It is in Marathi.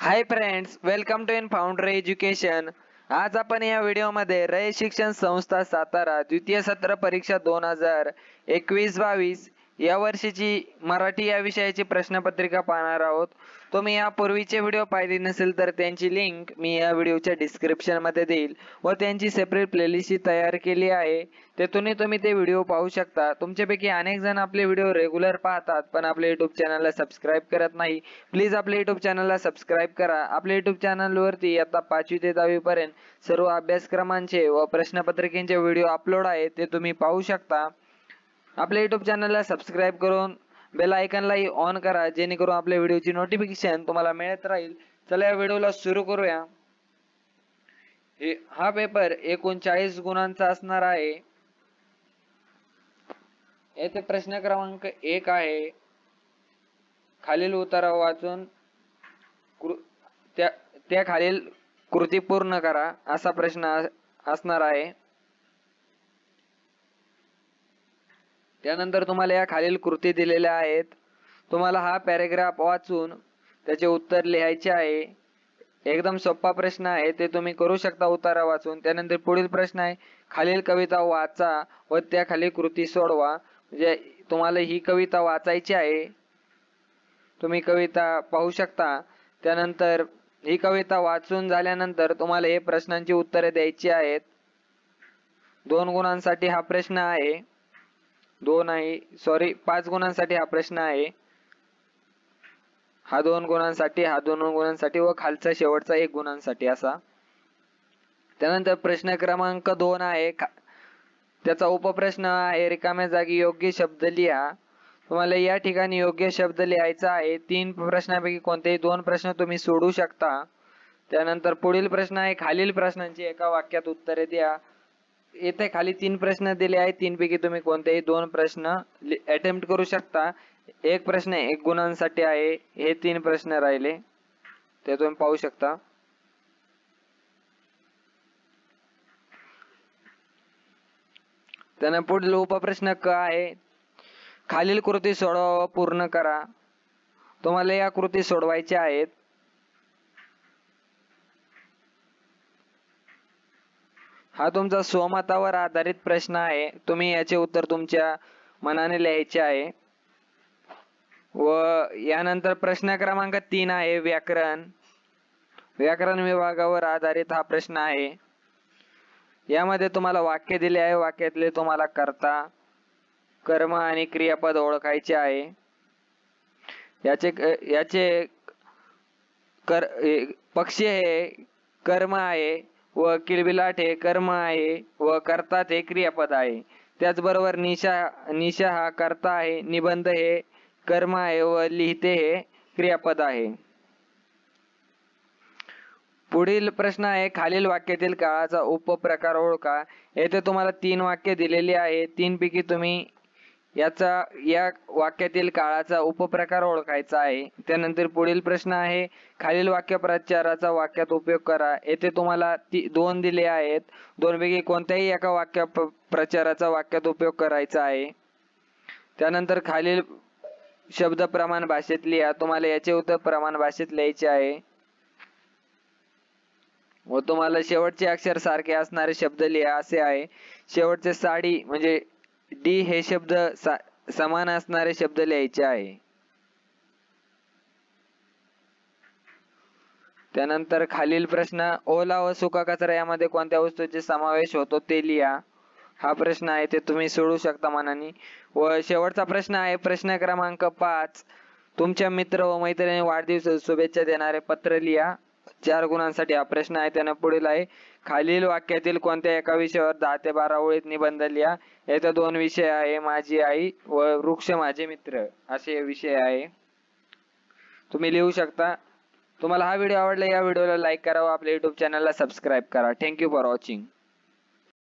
High friends, welcome to in founder education. आज आपण या व्हिडिओमध्ये रयत शिक्षण संस्था सातारा द्वितीय सत्र परीक्षा 2021-22 या वर्षीची मराठी या विषयाची प्रश्नपत्रिका पाहणार आहोत. तुम्ही यापूर्वीचे व्हिडिओ पाहिले नसेल तर त्यांची लिंक मी या व्हिडिओच्या डिस्क्रिप्शन मध्ये देईल व त्यांची सेपरेट प्लेलिस्ट तयार केली आहे. तेथूनही तुम्ही ते व्हिडिओ पाहू शकता. तुमच्यापैकी अनेक जण आपले व्हिडिओ रेग्युलर पाहतात पण आपल्या युट्यूब चॅनलला सबस्क्राईब करत नाही. प्लीज आपल्या युट्यूब चॅनलला सबस्क्राईब करा. आपल्या युट्यूब चॅनलवरती आता 5वी ते 10वी पर्यंत सर्व अभ्यासक्रमांचे व प्रश्नपत्रिकेचे व्हिडिओ अपलोड आहेत, ते तुम्ही पाहू शकता. आपल्या युट्यूब चॅनलला सबस्क्राईब करून बेल आयकॉनलाही ऑन करा, जेणेकरून आपल्या व्हिडिओची नोटिफिकेशन तुम्हाला मिळत राहील. चला या व्हिडिओला सुरू करूया. हा पेपर 39 गुणांचा असणार आहे. येथे प्रश्न क्रमांक 1 आहे. खालील उतारा वाचून त्या खालील कृती पूर्ण करा असा प्रश्न असणार आहे. त्यानंतर तुम्हाला या खालील कृती दिलेल्या आहेत. तुम्हाला हा पॅराग्राफ वाचून त्याचे उत्तर लिहायचे आहे. एकदम सोपा प्रश्न आहे, ते तुम्ही करू शकता उतारा वाचून. त्यानंतर पुढील प्रश्न आहे, खालील कविता वाचा व त्या खाली कृती सोडवा. म्हणजे तुम्हाला ही कविता वाचायची आहे. तुम्ही कविता पाहू शकता. त्यानंतर ही कविता वाचून झाल्यानंतर तुम्हाला हे प्रश्नांची उत्तरे द्यायची आहेत. 2 गुणांसाठी हा प्रश्न आहे. 5 गुणांसाठी हा प्रश्न आहे. हा 2 गुणांसाठी, हा 2 गुणांसाठी व खालचा शेवटचा 1 गुणांसाठी असा. त्यानंतर प्रश्न क्रमांक 2 आहे. त्याचा उपप्रश्न आहे, रिकाम्या जागी योग्य शब्द लिहा. तुम्हाला या ठिकाणी योग्य शब्द लिहायचा आहे. 3 प्रश्नांपैकी कोणतेही 2 प्रश्न तुम्ही सोडू शकता. त्यानंतर पुढील प्रश्न आहे, खालील प्रश्नांची एका वाक्यात उत्तरे द्या. येथे खाली 3 प्रश्न दिले आहेत. 3 पैकी तुम्ही कोणतेही 2 प्रश्न अटेम्प्ट करू शकता. एक प्रश्न 1 गुणांसाठी आहे. हे 3 प्रश्न राहिले, ते तुम्ही पाहू शकता. त्यानंतर पुढील उपप्रश्न क आहे, खालील कृती सोडवा व पूर्ण करा. तुम्हाला या कृती सोडवायच्या आहेत. हा तुमचा स्वमतावर आधारित प्रश्न आहे. तुम्ही याचे उत्तर तुमच्या मनाने लिहायचे आहे. व यानंतर प्रश्न क्रमांक 3 आहे, व्याकरण विभागावर आधारित हा प्रश्न आहे. यामध्ये तुम्हाला वाक्य दिले आहे. वाक्यातले तुम्हाला कर्ता, कर्म आणि क्रियापद ओळखायचे आहे. याचे पक्षी हे कर्म आहे व किलबिलाट हे कर्म आहे व कर्ता ते क्रियापद आहे. त्याचबरोबर निशा हा कर्ता आहे, निबंध हे कर्म आहे व लिहिते हे क्रियापद आहे. पुढील प्रश्न आहे, खालील वाक्यातील काळाचा उपप्रकार ओळखा. येथे तुम्हाला 3 वाक्य दिलेली आहे. 3 पैकी तुम्ही या वाक्यातील काळाचा उपप्रकार ओळखायचा आहे. त्यानंतर पुढील प्रश्न आहे, खालील वाक्यप्रचाराचा वाक्यात उपयोग करा. येथे तुम्हाला 2 दिले आहेत. 2 पैकी कोणत्याही एका वाक्यप्रचाराचा वाक्यात उपयोग करायचा आहे. त्यानंतर खालील शब्द प्रमाण भाषेत लिहा. तुम्हाला याचे उत्तर प्रमाण भाषेत लिहायचे आहे व तुम्हाला शेवटचे अक्षर सारखे असणारे शब्द लिहा असे आहे. शेवटचे साडी म्हणजे डी हे शब्द समान असणारे शब्द लिहायचे आहे. त्यानंतर खालील प्रश्न, ओला व सुका कचरा यामध्ये कोणत्या वस्तूचे समावेश होतो ते लिहा. हा प्रश्न आहे, ते तुम्ही सोडू शकता मनाने. व शेवटचा प्रश्न आहे, प्रश्न क्रमांक 5, तुमच्या मित्र व मैत्रिणी वाढदिवसाच्या शुभेच्छा देणारे पत्र लिहा. 4 गुणांसाठी हा प्रश्न आहे. त्याने पुढील आहे, खालील वाक्यातील कोणत्या एका विषयावर 10 ते 12 ओळीत निबंध लिहा. येथे 2 विषय आहे, माझी आई व वृक्ष माझे मित्र असे विषय आहे. तुम्ही लिहू शकता. तुम्हाला हा व्हिडिओ आवडला, या व्हिडिओला लाईक करा व आपल्या युट्यूब चॅनलला सबस्क्राईब करा. Thank you for watching.